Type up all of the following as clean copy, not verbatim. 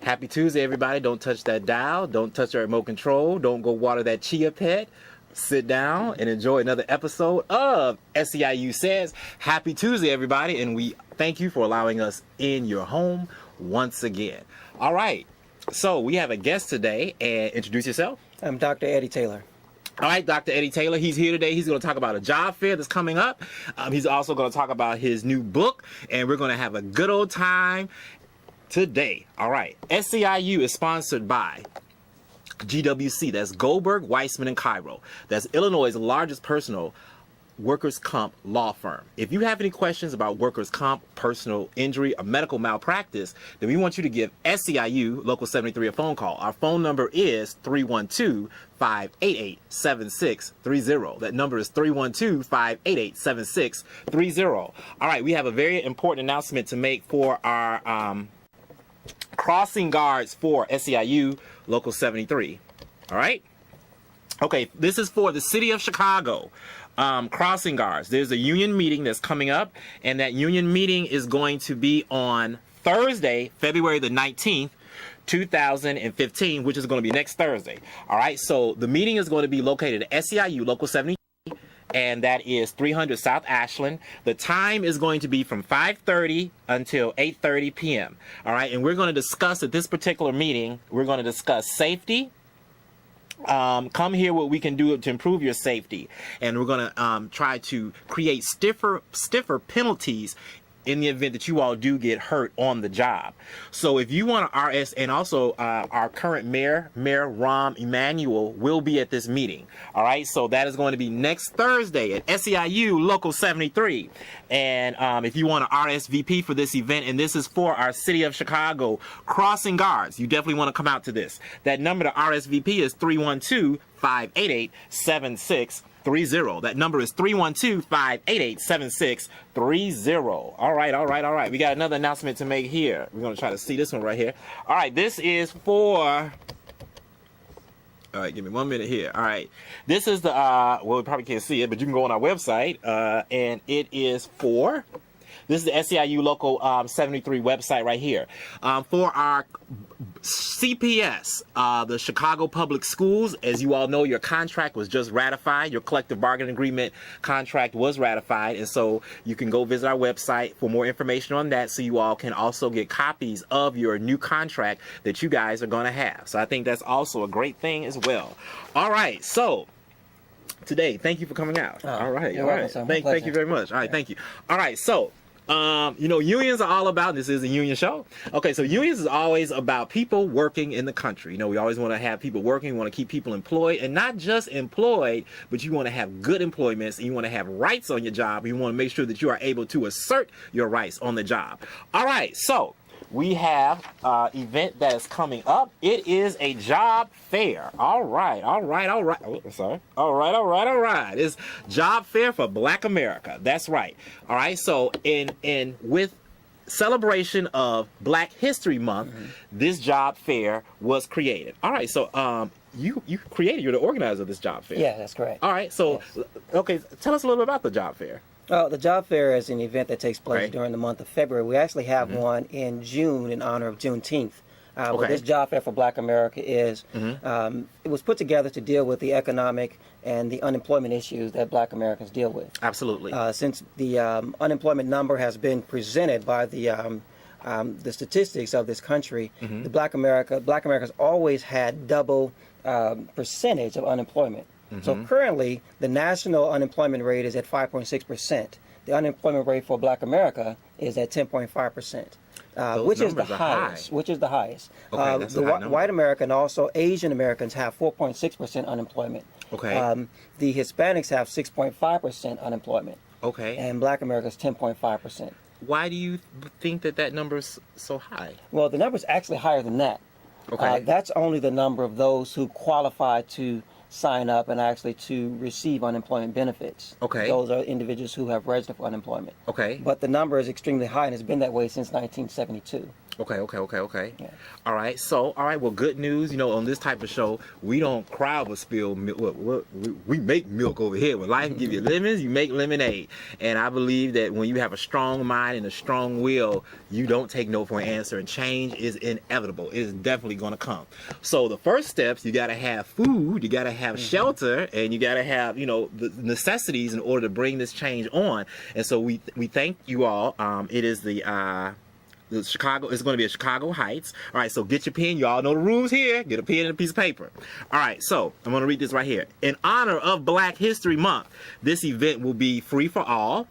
Happy Tuesday, everybody. Don't touch that dial. Don't touch your remote control. Don't go water that chia pet. Sit down and enjoy another episode of SEIU Says. Happy Tuesday, everybody, and we thank you for allowing us in your home once again. All right, so we have a guest today, and introduce yourself. I'm Dr. Eddie Taylor. All right, Dr. Eddie Taylor, he's here today. He's going to talk about a job fair that's coming up. He's also going to talk about his new book, and we're going to have a good old time today. All right, SEIU is sponsored by GWC, that's Goldberg, Weissman, and Cairo. That's Illinois' largest personal workers' comp law firm. If you have any questions about workers' comp, personal injury, or medical malpractice, then we want you to give SEIU Local 73 a phone call. Our phone number is 312-588-7630. That number is 312-588-7630. All right, we have a very important announcement to make for our crossing guards for SEIU Local 73. All right. Okay, this is for the city of Chicago. Crossing guards. There's a union meeting that's coming up, and that union meeting is going to be on Thursday, February the 19th, 2015, which is going to be next Thursday. All right, so the meeting is going to be located at SEIU Local 73. And that is 300 South Ashland. The time is going to be from 5:30 until 8:30 p.m. All right, and we're going to discuss at this particular meeting, we're going to discuss safety. Come here what we can do to improve your safety. And we're going to try to create stiffer penalties in the event that you all do get hurt on the job. So if you want to RS, and also our current Mayor Rahm Emanuel will be at this meeting. All right, so that is going to be next Thursday at SEIU Local 73. And if you want to RSVP for this event, and this is for our City of Chicago crossing guards, you definitely want to come out to this. That number to RSVP is 312-588-7630. That number is 312-588-7630. All right. We got another announcement to make here. We're going to try to see this one right here. All right, this is for... All right, give me 1 minute here. All right. This is the, well, we probably can't see it, but you can go on our website, and it is for... This is the SEIU Local 73 website right here. For our CPS, the Chicago Public Schools, as you all know, your contract was just ratified. Your collective bargaining agreement contract was ratified. And so you can go visit our website for more information on that, so you all can also get copies of your new contract that you guys are going to have. So I think that's also a great thing as well. All right. So today, thank you for coming out. All right. You're welcome, sir. Thank you very much. All right. Thank you. All right. So, you know, unions are all about, this is a union show. Okay, so unions is always about people working in the country. You know, we always want to have people working, we want to keep people employed, and not just employed, but you want to have good employments, and you want to have rights on your job. You want to make sure that you are able to assert your rights on the job. All right, so we have an event that is coming up. It is a job fair. All right. Oh, sorry. All right. It's job fair for Black America. That's right. All right. So in with celebration of Black History Month, this job fair was created. All right. So you created, you're the organizer of this job fair. Yeah, that's correct. All right. So yes. Okay, tell us a little bit about the job fair. The job fair is an event that takes place Right. during the month of February. We actually have one in June in honor of Juneteenth. But this job fair for Black America is, it was put together to deal with the economic and the unemployment issues that Black Americans deal with. Absolutely. Since the unemployment number has been presented by the statistics of this country, the Black America's always had double percentage of unemployment. So currently, the national unemployment rate is at 5.6%. The unemployment rate for Black America is at 10.5%, which is the highest. High. Which is the highest. Okay, that's a high number. White American, also Asian Americans, have 4.6% unemployment. Okay. The Hispanics have 6.5% unemployment. Okay. And Black America's 10.5%. Why do you think that number is so high? Well, the number is actually higher than that. Okay. That's only the number of those who qualify to sign up and actually to receive unemployment benefits. Okay. Those are individuals who have registered for unemployment. Okay. But the number is extremely high and it's been that way since 1972. Okay. Yeah. All right. So, all right. Well, good news. You know, on this type of show, we don't cry over spilled milk. We make milk over here. When life give you lemons, you make lemonade. And I believe that when you have a strong mind and a strong will, you don't take no for an answer. And change is inevitable. It is definitely going to come. So the first steps, you got to have food, you got to have shelter, and you got to have, you know, the necessities in order to bring this change on. And so we thank you all. It is the Chicago, it's going to be at Chicago Heights. All right, so get your pen. You all know the rules here. Get a pen and a piece of paper. All right, so I'm going to read this right here. In honor of Black History Month, this event will be free for all.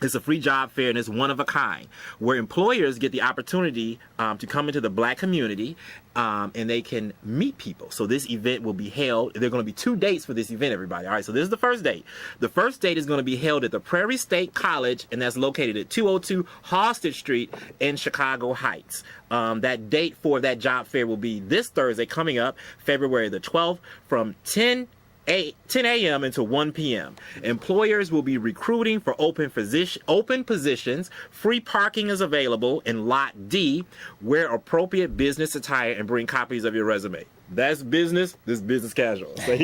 It's a free job fair and it's one of a kind, where employers get the opportunity to come into the Black community and they can meet people. So this event will be held. There are going to be 2 dates for this event, everybody. All right, so this is the first date. The first date is going to be held at the Prairie State College, and that's located at 202 Halsted Street in Chicago Heights. That date for that job fair will be this Thursday coming up, February the 12th, from 10 a.m. until 1 p.m. Employers will be recruiting for open positions. Free parking is available in Lot D. Wear appropriate business attire and bring copies of your resume. That's business. This is business casual. So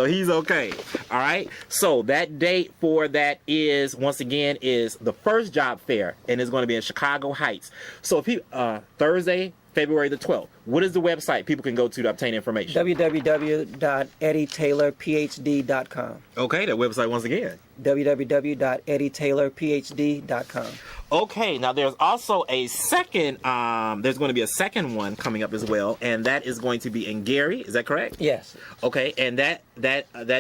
he's okay. All right. So that date for that is, once again, is the first job fair, and it's going to be in Chicago Heights. So if Thursday, February the 12th. What is the website people can go to obtain information? www.eddietaylorphd.com. Okay, that website once again. www.eddietaylorphd.com. Okay, now there's also a second, there's going to be a second one coming up as well, and that is going to be in Gary. Is that correct? Yes. Okay, and that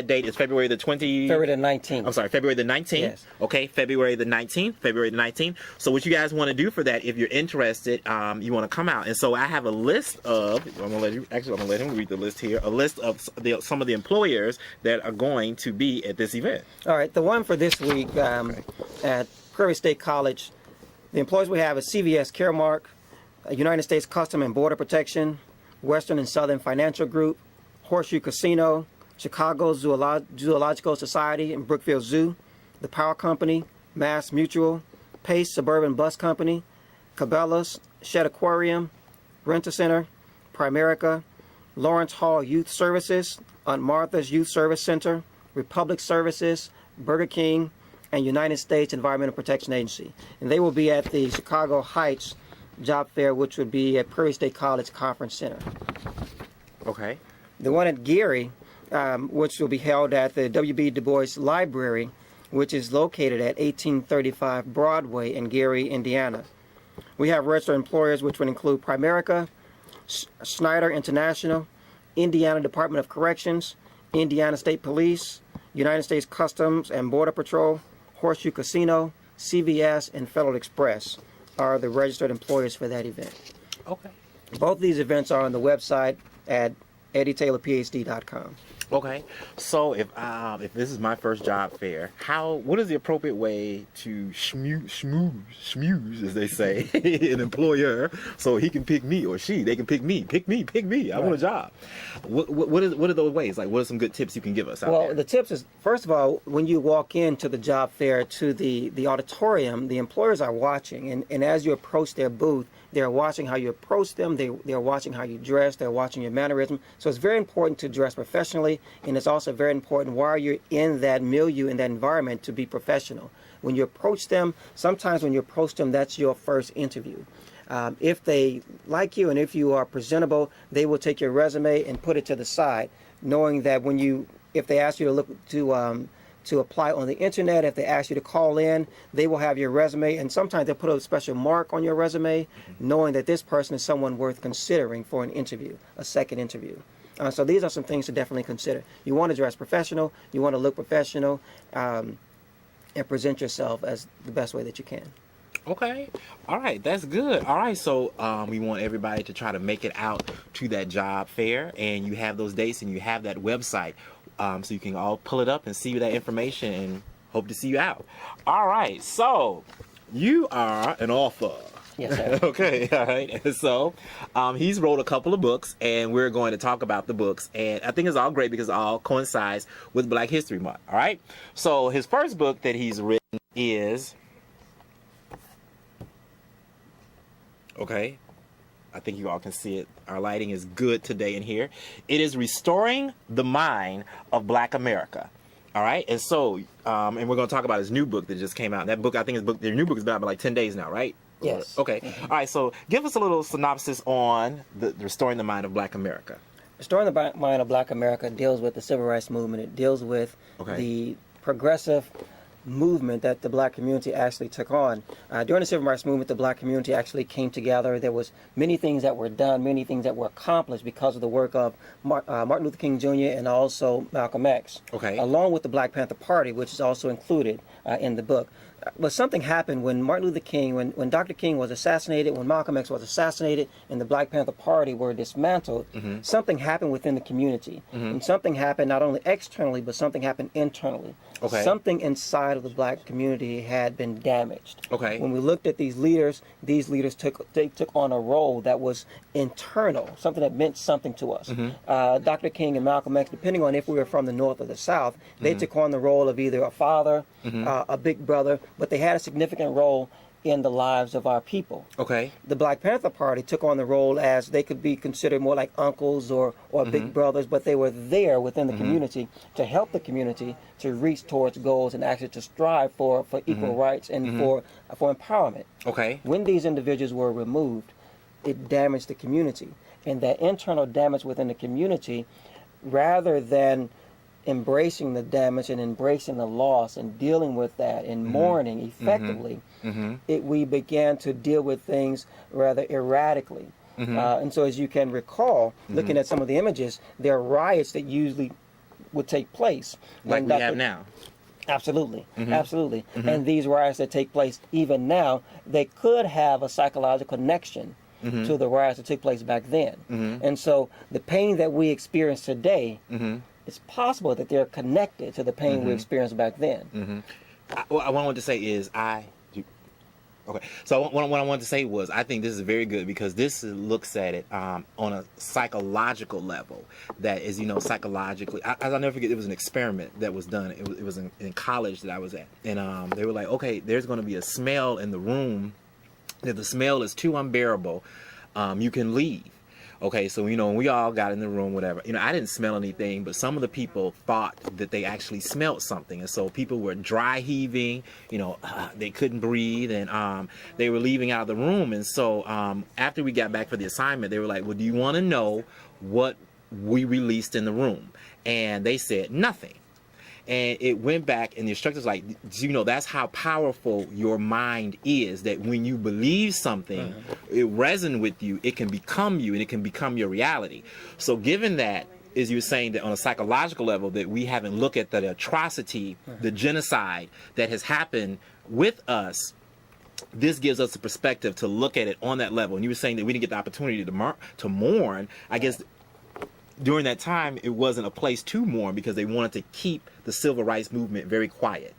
date is February the 20th. February the 19th. I'm sorry, February the 19th. Yes. Okay, February the 19th. So what you guys want to do for that, if you're interested, you want to come out. And so I have a list of, I'm going to let him read the list here, a list of some of the employers that are going to be at this event. All right, the one for this week at Prairie State College, the employers we have is CVS Caremark, United States Custom and Border Protection, Western and Southern Financial Group, Horseshoe Casino, Chicago Zoological Society and Brookfield Zoo, the Power Company, Mass Mutual, Pace Suburban Bus Company, Cabela's, Shed Aquarium, Rent-A-Center, Primerica, Lawrence Hall Youth Services, Aunt Martha's Youth Service Center, Republic Services, Burger King, and United States Environmental Protection Agency. And they will be at the Chicago Heights job fair, which would be at Prairie State College Conference Center. Okay. The one at Gary, which will be held at the W.B. Du Bois Library, which is located at 1835 Broadway in Gary, Indiana. We have registered employers, which would include Primerica, Schneider International, Indiana Department of Corrections, Indiana State Police, United States Customs and Border Patrol, Horseshoe Casino, CVS, and Federal Express are the registered employers for that event. Okay. Both these events are on the website at eddietaylorphd.com. Okay, so if this is my first job fair, what is the appropriate way to schmooze, as they say, an employer, so he can pick me or they can pick me. I want a job. What are those ways? Like, what are some good tips you can give us out there? Well, the tips is, first of all, when you walk into the job fair, to the auditorium, the employers are watching, and as you approach their booth, they're watching how you approach them. They're watching how you dress. They're watching your mannerism. So it's very important to dress professionally, and it's also very important while you're in that milieu, in that environment, to be professional. When you approach them, sometimes when you approach them, that's your first interview. If they like you and if you are presentable, they will take your resume and put it to the side, knowing that if they ask you to look to apply on the internet, if they ask you to call in, they will have your resume, and sometimes they'll put a special mark on your resume, knowing that this person is someone worth considering for an interview, a second interview. So these are some things to definitely consider. You want to dress professional, you want to look professional, and present yourself as the best way that you can. Okay. All right. That's good. All right. So we want everybody to try to make it out to that job fair, and you have those dates and you have that website. So you can all pull it up and see that information, and hope to see you out. All right. So you are an author. Yes, sir. Okay, all right. And so he's wrote a couple of books, and we're going to talk about the books. And I think it's all great because it all coincides with Black History Month. All right. So his first book that he's written is, okay, I think you all can see it. Our lighting is good today in here. It is Restoring the Mind of Black America. All right. And so, and we're going to talk about his new book that just came out. That book, I think the new book has been out for like 10 days now, right? Yes. Okay. All right. So give us a little synopsis on the Restoring the Mind of Black America. Restoring the Mind of Black America deals with the Civil Rights Movement. It deals with the progressive movement that the black community actually took on. During the Civil Rights Movement, the black community actually came together. There was many things that were done, many things that were accomplished because of the work of Martin Luther King Jr. and also Malcolm X, along with the Black Panther Party, which is also included in the book. But something happened when Martin Luther King, when Dr. King was assassinated, when Malcolm X was assassinated, and the Black Panther Party were dismantled, something happened within the community. And something happened not only externally, but something happened internally. Something inside of the black community had been damaged. When we looked at these leaders took on a role that was internal, something that meant something to us. Dr. King and Malcolm X, depending on if we were from the North or the South, they took on the role of either a father, a big brother, but they had a significant role in the lives of our people. The Black Panther Party took on the role as they could be considered more like uncles or big brothers, but they were there within the community to help the community to reach towards goals and actually to strive for equal rights and for empowerment. When these individuals were removed, it damaged the community. And that internal damage within the community, rather than embracing the damage and embracing the loss and dealing with that and mourning effectively, we began to deal with things rather erratically. And so, as you can recall, looking at some of the images, there are riots that usually would take place. Like we have now. Absolutely, absolutely. And these riots that take place even now, they could have a psychological connection to the riots that took place back then. And so the pain that we experience today, it's possible that they're connected to the pain we experienced back then. What I wanted to say is So what I wanted to say was I think this is very good because this looks at it on a psychological level. That is, psychologically. I'll never forget. It was an experiment that was done. It was in college that I was at, and they were like, okay, there's going to be a smell in the room. If the smell is too unbearable, you can leave. Okay, so, when we all got in the room, whatever, I didn't smell anything, but some of the people thought that they actually smelled something. And so people were dry heaving, they couldn't breathe, and they were leaving out of the room. And so after we got back for the assignment, they were like, well, do you want to know what we released in the room? And they said nothing. And it went back, and the instructor's like, that's how powerful your mind is, that when you believe something, it resonates with you, it can become you, and it can become your reality. So given that, as you were saying, that on a psychological level, that we haven't looked at the atrocity, the genocide that has happened with us, this gives us a perspective to look at it on that level. And you were saying that we didn't get the opportunity to mourn. I guess during that time, it wasn't a place to mourn because they wanted to keep the civil rights movement very quiet.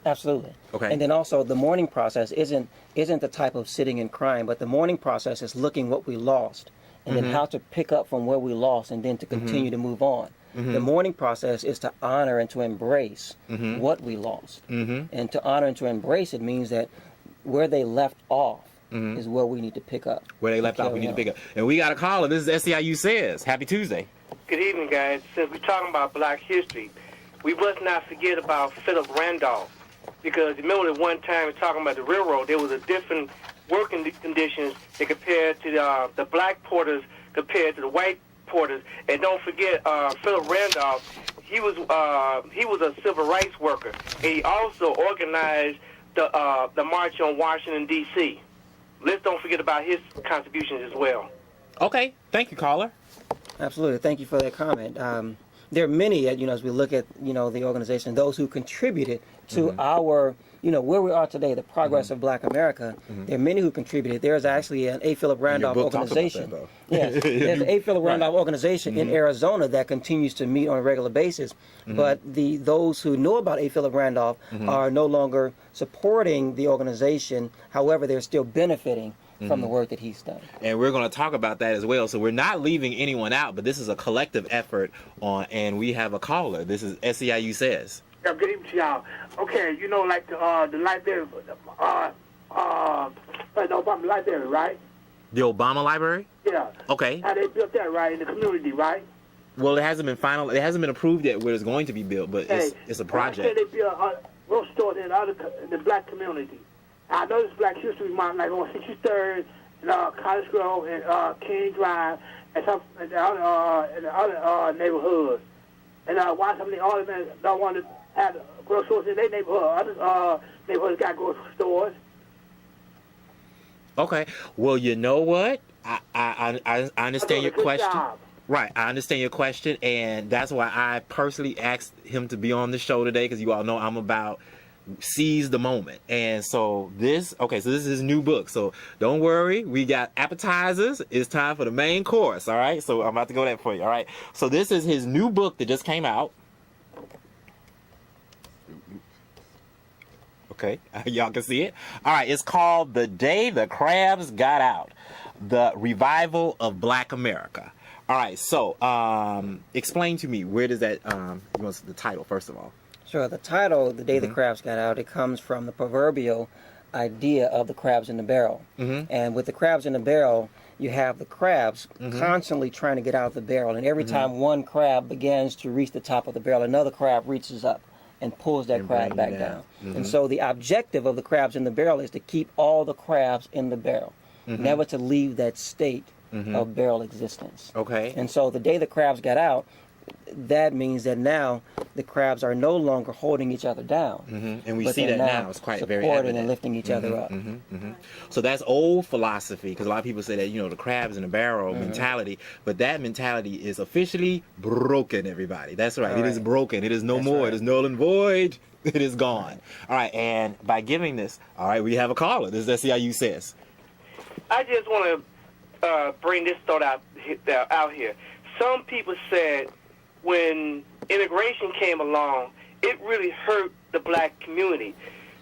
Absolutely. And then also the mourning process isn't the type of sitting and crying, but the mourning process is looking what we lost and then how to pick up from where we lost and then to continue to move on. The mourning process is to honor and to embrace what we lost. And to honor and to embrace it means that where they left off is where we need to pick up. Where they left off, we need to pick up. And we got a caller. This is SEIU Says. Happy Tuesday. Good evening, guys. Since we're talking about black history, we must not forget about Philip Randolph. Because remember that one time we were talking about the railroad, there was a different working conditions that compared to the black porters compared to the white porters. And don't forget, Philip Randolph, he was a civil rights worker. And he also organized the March on Washington, D.C. Let's don't forget about his contributions as well. Okay. Thank you, caller. Absolutely. Thank you for that comment. there are many, as we look at, the organization, those who contributed to our, where we are today, the progress of Black America. There are many who contributed. There's actually an A. Philip Randolph book talks about organization. that, though. Yes, there's an A. Philip Randolph organization in Arizona that continues to meet on a regular basis. But those who know about A. Philip Randolph are no longer supporting the organization. However, they're still benefiting from the work that he's done. And we're going to talk about that as well. So we're not leaving anyone out, but this is a collective effort and we have a caller. This is SEIU Says. Yeah, good evening to y'all. Okay, like the library, the Obama library, right? The Obama Library? Yeah. Okay. How they built that, right, in the community, right? Well, it hasn't been approved yet where it's going to be built, but it's a project. I said they built grocery stores in the Black community. I know this Black History Month, like on 63rd, and College Grove, and King Drive, and some in the other neighborhoods. And why some of the aldermen don't want to have grocery stores in their neighborhood? Other neighborhoods got grocery stores. Okay. Well, you know what? I understand your question. Job. Right. I understand your question, and that's why I personally asked him to be on the show today, because you all know I'm about seize the moment. And so this is his new book. So don't worry, we got appetizers. It's time for the main course. All right. So I'm about to go that for you. All right. So this is his new book that just came out. Okay. Y'all can see it. All right. It's called The Day the Crabs Got Out, The Revival of Black America. All right. So explain to me, where does that, what's the title, first of all? Sure. The title, The Day the Crabs Got Out, it comes from the proverbial idea of the crabs in the barrel. And with the crabs in the barrel, you have the crabs constantly trying to get out of the barrel. And every time one crab begins to reach the top of the barrel, another crab reaches up and pulls that crab back down. And so the objective of the crabs in the barrel is to keep all the crabs in the barrel, never to leave that state of barrel existence. Okay. And so the day the crabs got out, that means that now the crabs are no longer holding each other down. And we but see they're that now. It's quite very supporting evident. and lifting each other up. So that's old philosophy, because a lot of people say that, the crabs in the barrel mentality, but that mentality is officially broken, everybody. That's right. It is broken. It is no more. right. It is null and void. It is gone. All right. And by giving this, all right, we have a caller. This is SEIU Says. I just want to bring this thought out here. Some people said when integration came along, it really hurt the Black community.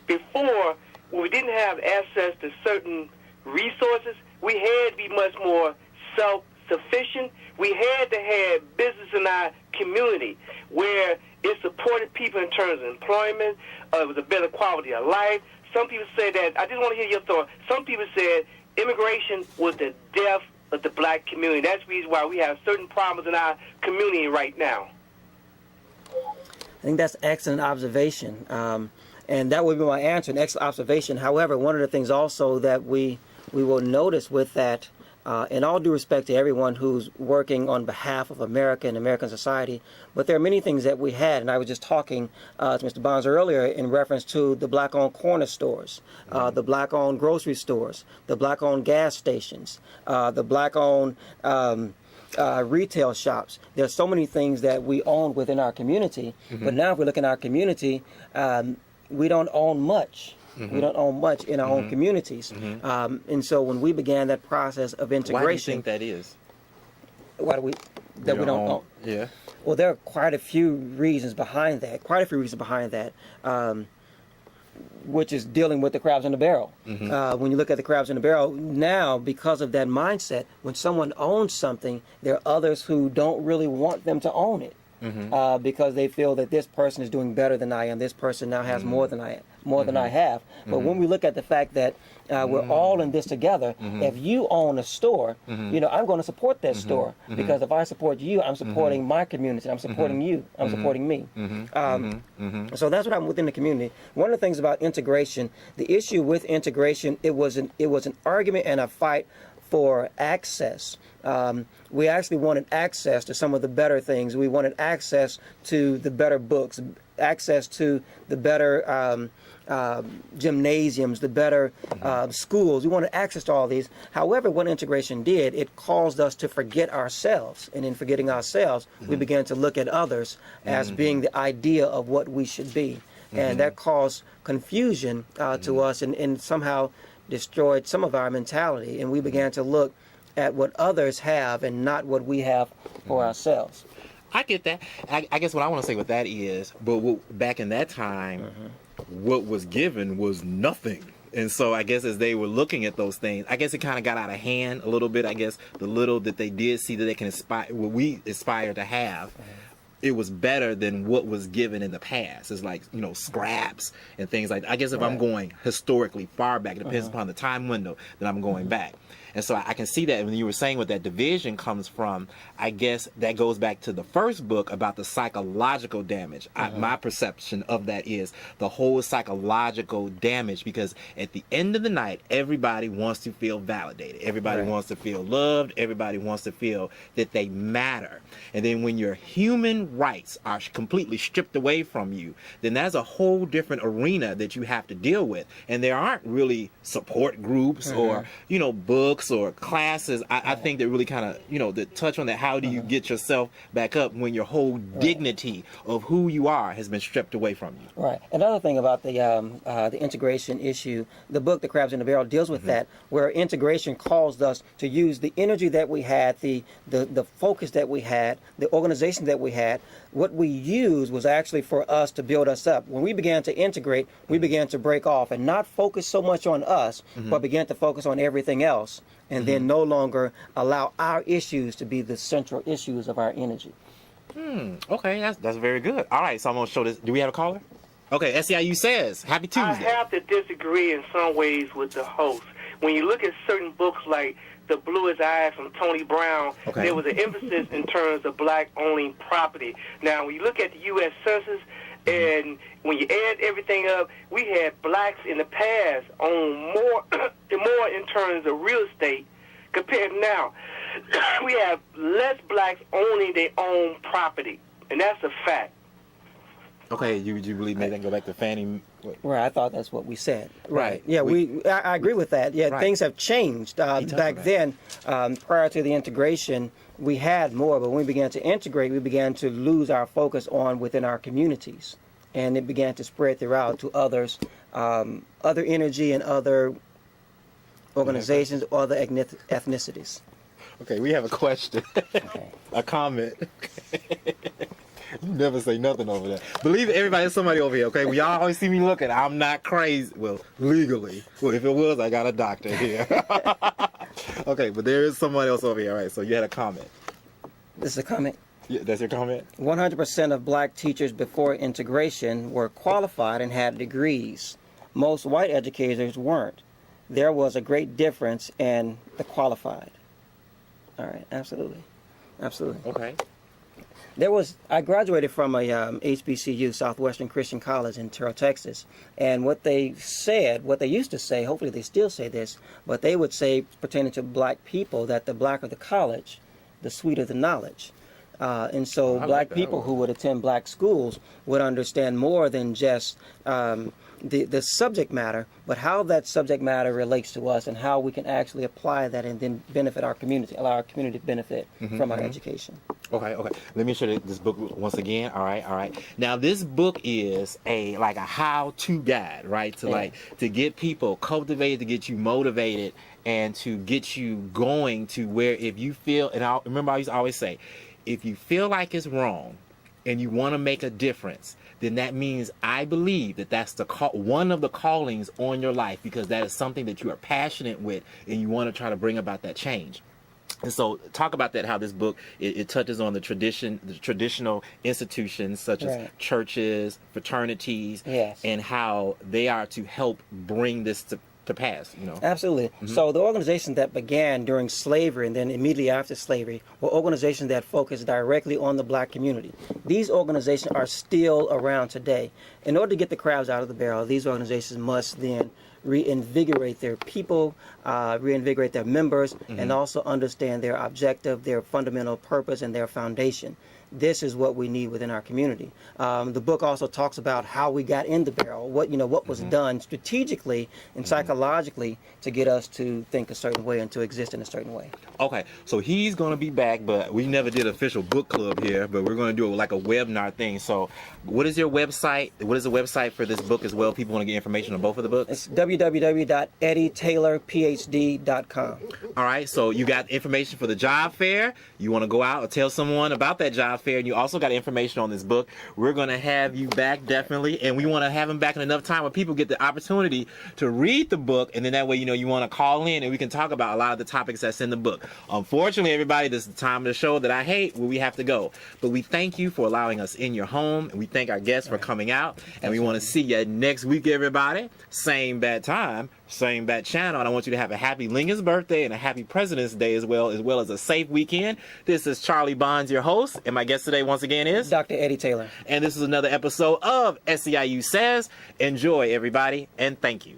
Before, when we didn't have access to certain resources, we had to be much more self-sufficient. We had to have business in our community where it supported people in terms of employment. It was a better quality of life. Some people say that, I just want to hear your thought. Some people said immigration was the death of the Black community. That's the reason why we have certain problems in our community right now. I think that's an excellent observation. And that would be my answer, an excellent observation. However, one of the things also that we will notice with that, in all due respect to everyone who's working on behalf of America and American society, but there are many things that we had, and I was just talking to Mr. Bonds earlier in reference to the Black-owned corner stores, the Black-owned grocery stores, the Black-owned gas stations, the Black-owned retail shops. There's so many things that we own within our community, but now if we look in our community, we don't own much. We don't own much in our own communities. And so when we began that process of integration... Why do you think that is? Why do we don't own? Yeah. Well, there are quite a few reasons behind that. Which is dealing with the crabs in the barrel. When you look at the crabs in the barrel, now, because of that mindset, when someone owns something, there are others who don't really want them to own it. Because they feel that this person is doing better than I am. This person now has more than I have. But when we look at the fact that we're all in this together, if you own a store, I'm going to support that store because if I support you, I'm supporting my community. I'm supporting you. I'm supporting me. So that's what I'm within the community. One of the things about integration, the issue with integration, it was an argument and a fight for access. We actually wanted access to some of the better things. We wanted access to the better books, access to the better gymnasiums, the better schools. We wanted access to all these. However, what integration did, it caused us to forget ourselves. And in forgetting ourselves, we began to look at others as being the idea of what we should be. And that caused confusion to us and somehow destroyed some of our mentality. And we began to look at what others have and not what we have for ourselves. I get that. I guess what I want to say with that is, but back in that time, what was given was nothing. And so I guess as they were looking at those things, I guess it kind of got out of hand a little bit. I guess the little that they did see that they can aspire, what we aspire to have, it was better than what was given in the past. It's like, scraps and things like that. I guess if I'm going historically far back, it depends upon the time window that I'm going back. And so I can see that when you were saying what that division comes from, I guess that goes back to the first book about the psychological damage. My perception of that is the whole psychological damage, because at the end of the night, everybody wants to feel validated. Everybody wants to feel loved. Everybody wants to feel that they matter. And then when your human rights are completely stripped away from you, then that's a whole different arena that you have to deal with. And there aren't really support groups or, books or classes, I think that really kind of, that touch on that. How do you get yourself back up when your whole dignity of who you are has been stripped away from you? Right. Another thing about the integration issue, the book, The Crabs in the Barrel, deals with that, where integration caused us to use the energy that we had, the focus that we had, the organization that we had. What we used was actually for us to build us up. When we began to integrate, we began to break off and not focus so much on us, but began to focus on everything else, and then no longer allow our issues to be the central issues of our energy. Okay, that's very good. All right, so I'm going to show this. Do we have a caller? Okay, SEIU says, happy Tuesday. I have to disagree in some ways with the host. When you look at certain books like The Bluest Eyes from Tony Brown, there was an emphasis in terms of black owning property. Now, when you look at the U.S. Census, and when you add everything up, we had blacks in the past own more in terms of real estate compared to now. We have less blacks owning their own property, and that's a fact. Okay, you believe maybe they can go back to Fannie? Right, I thought that's what we said. Right. Yeah, I agree with that. Yeah, things have changed. Back then, prior to the integration, we had more, but when we began to integrate, we began to lose our focus on within our communities, and it began to spread throughout to others, other energy and other organizations, other ethnicities. Okay, we have a question, a comment. You never say nothing over there. Believe it, everybody, there's somebody over here, okay? When y'all always see me looking, I'm not crazy. Well, legally. Well, if it was, I got a doctor here. Okay, but there is somebody else over here. All right, so you had a comment. This is a comment. Yeah, that's your comment? 100% of black teachers before integration were qualified and had degrees. Most white educators weren't. There was a great difference in the qualified. All right, absolutely. Absolutely. Okay. I graduated from a HBCU, Southwestern Christian College in Terrell, Texas, and what they used to say, hopefully they still say this, but they would say pertaining to black people that the blacker the college, the sweeter the knowledge. And so black people who would attend black schools would understand more than just the subject matter, but how that subject matter relates to us and how we can actually apply that and then benefit our community, allow our community to benefit from our education. Okay. Let me show you this book once again. All right. Now, this book is a how-to guide, right? To get people cultivated, to get you motivated, and to get you going to where if you feel, and I used to always say, if you feel like it's wrong and you want to make a difference, then that means I believe that that's one of the callings on your life, because that is something that you are passionate with and you want to try to bring about that change. And so talk about that, how this book, it touches on the traditional institutions such as churches, fraternities, and how they are to help bring this to pass, you know. Absolutely. So the organizations that began during slavery and then immediately after slavery were organizations that focused directly on the black community. These organizations are still around today. In order to get the crabs out of the barrel, these organizations must then reinvigorate their people, reinvigorate their members, and also understand their objective, their fundamental purpose, and their foundation. This is what we need within our community. The book also talks about how we got in the barrel, what was done strategically and psychologically to get us to think a certain way and to exist in a certain way. Okay, so he's going to be back, but we never did official book club here, but we're going to do it like a webinar thing. So what is your website? What is the website for this book as well? People want to get information on both of the books? It's www.eddietaylorphd.com. All right, so you got information for the job fair. You want to go out or tell someone about that job fair, and you also got information on this book. We're going to have you back definitely, and we want to have him back in enough time where people get the opportunity to read the book, and then that way, you want to call in and we can talk about a lot of the topics that's in the book. Unfortunately, everybody, this is the time of the show that I hate where we have to go. But we thank you for allowing us in your home, and we thank our guests for coming out, and we want to see you next week, everybody. Same bad time, same bad channel, and I want you to have a happy Lincoln's birthday and a happy President's Day as well as a safe weekend. This is Charlie Bonds, your host, and my guest today once again is Dr. Eddie Taylor. And this is another episode of SEIU Says. Enjoy, everybody, and thank you.